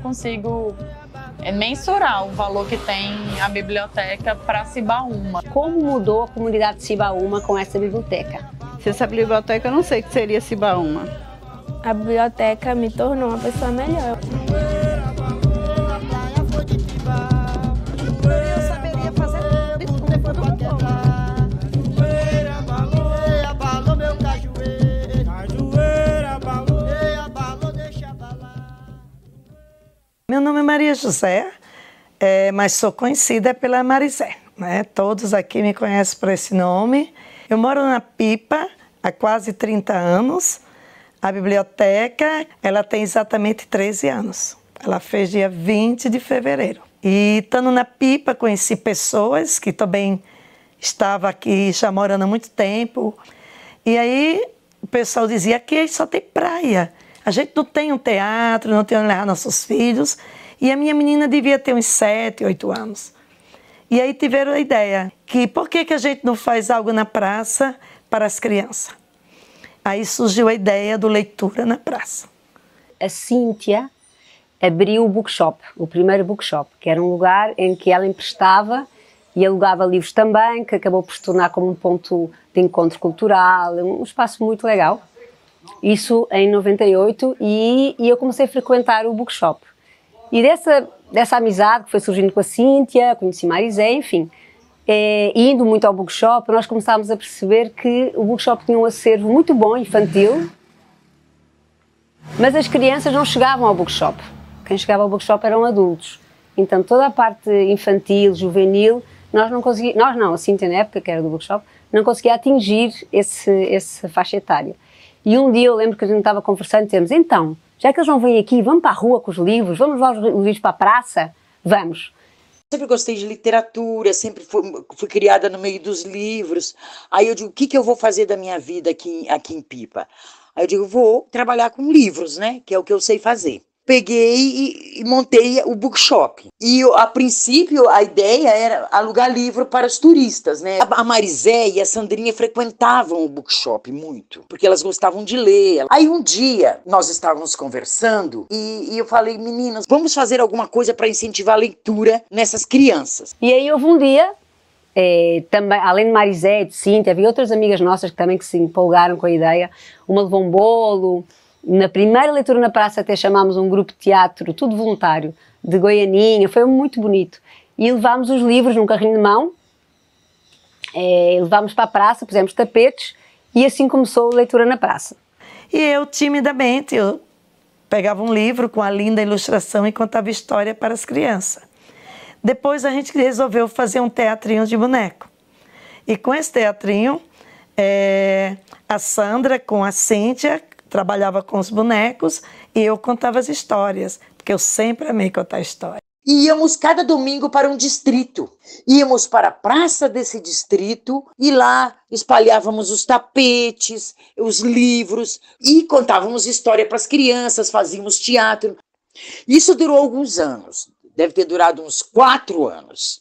consigo mensurar o valor que tem a biblioteca para Cibaúma. Como mudou a comunidade de Cibaúma com essa biblioteca? Se essa biblioteca, eu não sei o que seria Cibaúma. A biblioteca me tornou uma pessoa melhor. Meu nome é Maria José, mas sou conhecida pela Marizé, né? Todos aqui me conhecem por esse nome. Eu moro na Pipa há quase 30 anos. A biblioteca, ela tem exatamente 13 anos. Ela fez dia 20 de fevereiro. E estando na Pipa, conheci pessoas que também estavam aqui já morando há muito tempo. E aí o pessoal dizia, aqui só tem praia. A gente não tem um teatro, não tem onde levar nossos filhos. E a minha menina devia ter uns 7, 8 anos. E aí tiveram a ideia que por que a gente não faz algo na praça para as crianças? Aí surgiu a ideia do Leitura na Praça. A Cíntia abriu o bookshop, o primeiro bookshop, que era um lugar em que ela emprestava e alugava livros também, que acabou por se tornar como um ponto de encontro cultural, um espaço muito legal. Isso em 98, e eu comecei a frequentar o bookshop. E dessa amizade que foi surgindo com a Cíntia, conheci Marizé, enfim, indo muito ao bookshop, nós começámos a perceber que o bookshop tinha um acervo muito bom, infantil, mas as crianças não chegavam ao bookshop. Quem chegava ao bookshop eram adultos. Então toda a parte infantil, juvenil, a Cíntia na época, que era do bookshop, não conseguia atingir essa faixa etária. E um dia eu lembro que a gente estava conversando e dissemos, então, já que eles não vêm aqui, vamos para a rua com os livros, vamos levar os livros para a praça? Vamos. Sempre gostei de literatura, sempre fui criada no meio dos livros. Aí eu digo, o que eu vou fazer da minha vida aqui em Pipa? Aí eu digo, vou trabalhar com livros, né? Que é o que eu sei fazer. Peguei e montei o bookshop. E a princípio a ideia era alugar livro para os turistas, né? A Marizé e a Sandrinha frequentavam o bookshop muito, porque elas gostavam de ler. Aí um dia nós estávamos conversando e eu falei, meninas, vamos fazer alguma coisa para incentivar a leitura nessas crianças. E aí houve um dia, também, além de Marizé e de Cíntia, havia outras amigas nossas que também se empolgaram com a ideia. Uma levou um bolo. Na primeira Leitura na Praça até chamámos um grupo de teatro, tudo voluntário, de Goianinha, foi muito bonito. E levámos os livros num carrinho de mão, levámos para a praça, pusemos tapetes e assim começou a Leitura na Praça. E eu, timidamente, eu pegava um livro com a linda ilustração e contava história para as crianças. Depois a gente resolveu fazer um teatrinho de boneco. E com esse teatrinho, a Sandra com a Cíntia trabalhava com os bonecos e eu contava as histórias, porque eu sempre amei contar história. Íamos cada domingo para um distrito. Íamos para a praça desse distrito e lá espalhávamos os tapetes, os livros e contávamos história para as crianças, fazíamos teatro. Isso durou alguns anos, deve ter durado uns 4 anos.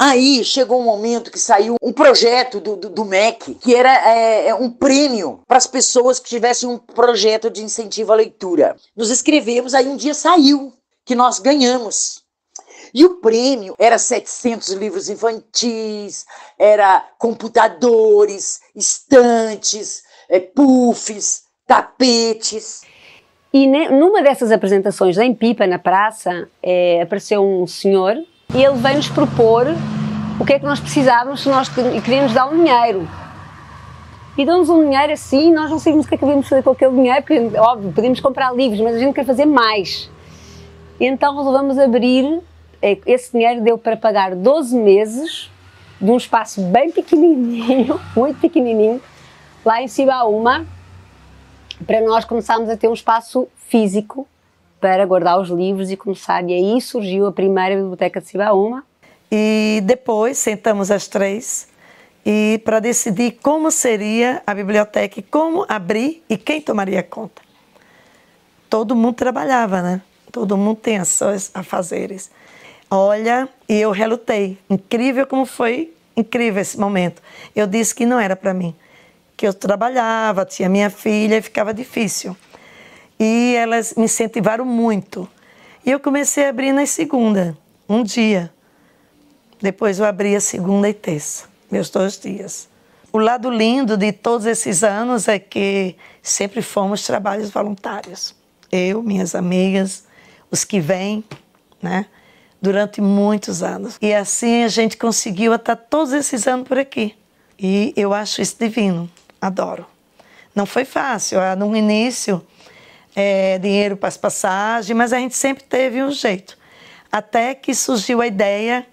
Aí chegou um momento que saiu um projeto do MEC, que era um prêmio para as pessoas que tivessem um projeto de incentivo à leitura. Nos inscrevemos, aí um dia saiu, que nós ganhamos. E o prêmio era 700 livros infantis, era computadores, estantes, puffs, tapetes. E numa dessas apresentações em Pipa, na praça, apareceu um senhor e ele veio-nos propor o que é que nós precisávamos se nós queríamos dar um dinheiro. E dão-nos um dinheiro assim, nós não sabíamos o que é que devíamos fazer com aquele dinheiro, porque, óbvio, podíamos comprar livros, mas a gente quer fazer mais. E então resolvemos abrir, esse dinheiro deu para pagar 12 meses de um espaço bem pequenininho, muito pequenininho, lá em Cibaúma, para nós começarmos a ter um espaço físico para guardar os livros e começar. E aí surgiu a primeira biblioteca de Cibaúma. E depois sentamos as três e para decidir como seria a biblioteca, e como abrir e quem tomaria conta. Todo mundo trabalhava, né? Todo mundo tem as suas afazeres. Olha, e eu relutei. Incrível como foi incrível esse momento. Eu disse que não era para mim, que eu trabalhava, tinha minha filha e ficava difícil. E elas me incentivaram muito. E eu comecei a abrir na segunda, um dia. Depois eu abri a segunda e terça, meus 2 dias. O lado lindo de todos esses anos é que sempre fomos trabalhos voluntários. Eu, minhas amigas, os que vêm, né? Durante muitos anos. E assim a gente conseguiu estar todos esses anos por aqui. E eu acho isso divino, adoro. Não foi fácil, no início, dinheiro para as passagens, mas a gente sempre teve um jeito. Até que surgiu a ideia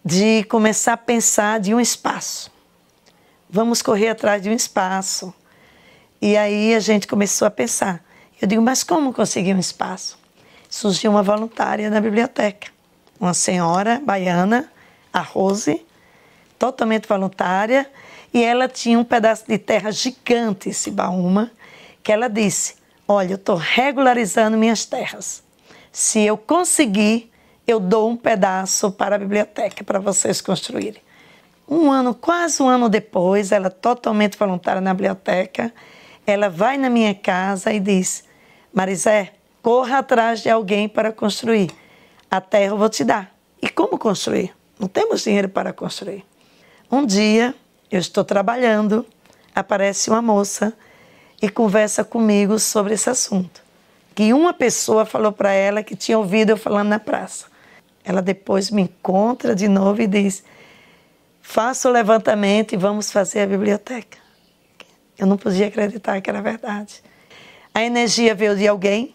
de começar a pensar de um espaço. Vamos correr atrás de um espaço. E aí a gente começou a pensar. Eu digo, mas como conseguir um espaço? Surgiu uma voluntária na biblioteca. Uma senhora baiana, a Rose, totalmente voluntária, e ela tinha um pedaço de terra gigante, Cibaúma, que ela disse, olha, eu estou regularizando minhas terras. Se eu conseguir, eu dou um pedaço para a biblioteca, para vocês construírem. Quase um ano depois, ela totalmente voluntária na biblioteca, ela vai na minha casa e diz, Marizé, corra atrás de alguém para construir. A terra eu vou te dar. E como construir? Não temos dinheiro para construir. Um dia, eu estou trabalhando, aparece uma moça e conversa comigo sobre esse assunto. Que uma pessoa falou para ela que tinha ouvido eu falando na praça. Ela depois me encontra de novo e diz, faça o levantamento e vamos fazer a biblioteca. Eu não podia acreditar que era verdade. A energia veio de alguém.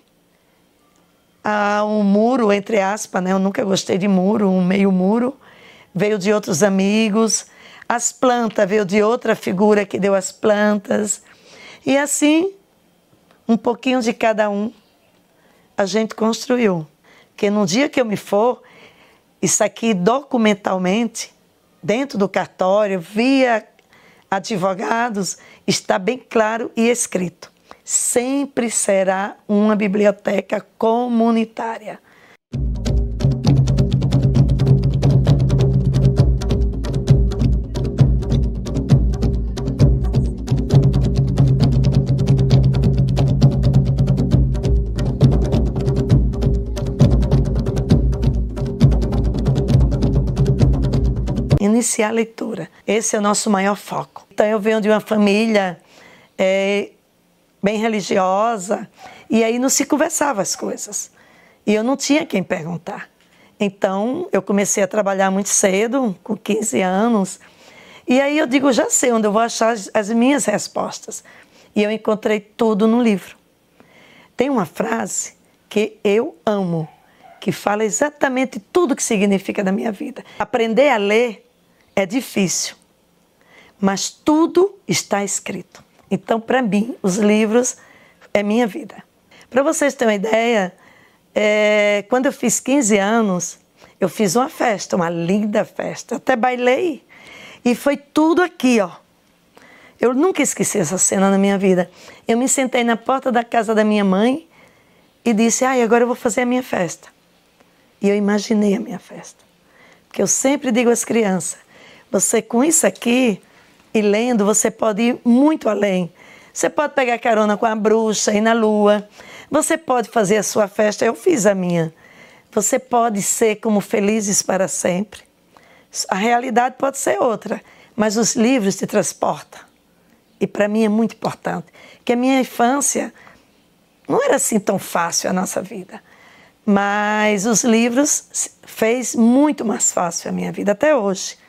Um muro, entre aspas, né? Eu nunca gostei de muro, um meio muro, veio de outros amigos, as plantas veio de outra figura que deu as plantas, e assim, um pouquinho de cada um, a gente construiu. Porque no dia que eu me for, isso aqui documentalmente, dentro do cartório, via advogados, está bem claro e escrito. Sempre será uma biblioteca comunitária. Iniciar a leitura. Esse é o nosso maior foco. Então eu venho de uma família bem religiosa, e aí não se conversava as coisas. E eu não tinha quem perguntar. Então, eu comecei a trabalhar muito cedo, com 15 anos, e aí eu digo, já sei onde eu vou achar as minhas respostas. E eu encontrei tudo no livro. Tem uma frase que eu amo, que fala exatamente tudo que significa da minha vida. Aprender a ler é difícil, mas tudo está escrito. Então, para mim, os livros é minha vida. Para vocês terem uma ideia, quando eu fiz 15 anos, eu fiz uma festa, uma linda festa. Até bailei. E foi tudo aqui, ó. Eu nunca esqueci essa cena na minha vida. Eu me sentei na porta da casa da minha mãe e disse, agora eu vou fazer a minha festa. E eu imaginei a minha festa. Porque eu sempre digo às crianças, você com isso aqui... E lendo, você pode ir muito além. Você pode pegar carona com a bruxa, ir na lua. Você pode fazer a sua festa, eu fiz a minha. Você pode ser como felizes para sempre. A realidade pode ser outra, mas os livros te transportam. E para mim é muito importante, que a minha infância não era assim tão fácil a nossa vida. Mas os livros fez muito mais fácil a minha vida até hoje.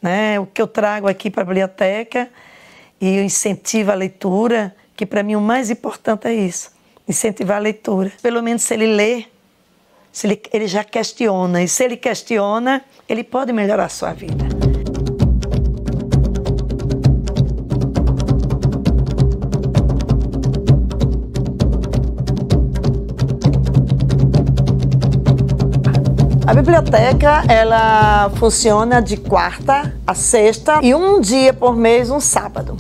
Né? O que eu trago aqui para a biblioteca e eu incentivo a leitura, que para mim o mais importante é isso, incentivar a leitura. Pelo menos se ele lê, ele já questiona, e se ele questiona, ele pode melhorar a sua vida. A biblioteca, ela funciona de quarta a sexta e um dia por mês, um sábado.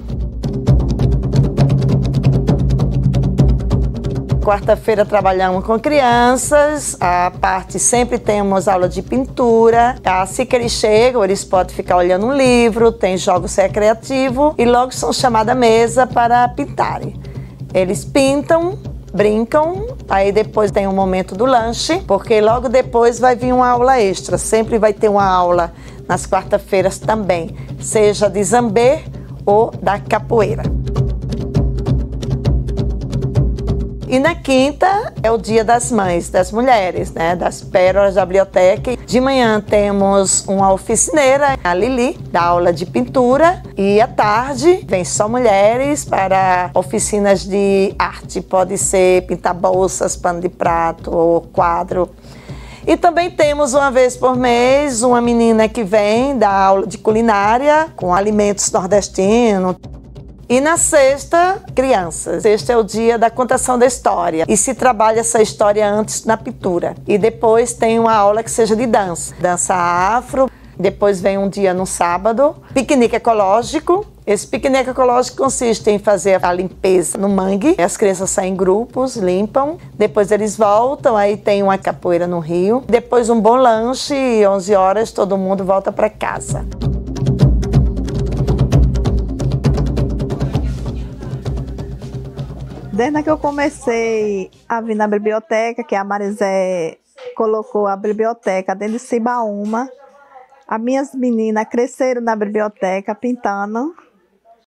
Quarta-feira trabalhamos com crianças, a parte sempre temos aula de pintura. Assim que eles chegam, eles podem ficar olhando um livro, tem jogos recreativos e logo são chamados à mesa para pintarem. Eles pintam brincam, aí depois tem um momento do lanche, porque logo depois vai vir uma aula extra. Sempre vai ter uma aula nas quarta-feiras também, seja de zambê ou da capoeira. E na quinta é o dia das mães, das mulheres, né? Das pérolas da biblioteca. De manhã temos uma oficineira, a Lili, da aula de pintura. E à tarde vem só mulheres para oficinas de arte. Pode ser pintar bolsas, pano de prato ou quadro. E também temos uma vez por mês uma menina que vem da aula de culinária com alimentos nordestinos. E na sexta, crianças. Este é o dia da contação da história. E se trabalha essa história antes na pintura. E depois tem uma aula que seja de dança. Dança afro. Depois vem um dia no sábado. Piquenique ecológico. Esse piquenique ecológico consiste em fazer a limpeza no mangue. As crianças saem em grupos, limpam. Depois eles voltam, aí tem uma capoeira no rio. Depois um bom lanche e 11 horas todo mundo volta para casa. Desde que eu comecei a vir na biblioteca, que a Marizé colocou a biblioteca dentro de Cibaúma, as minhas meninas cresceram na biblioteca pintando.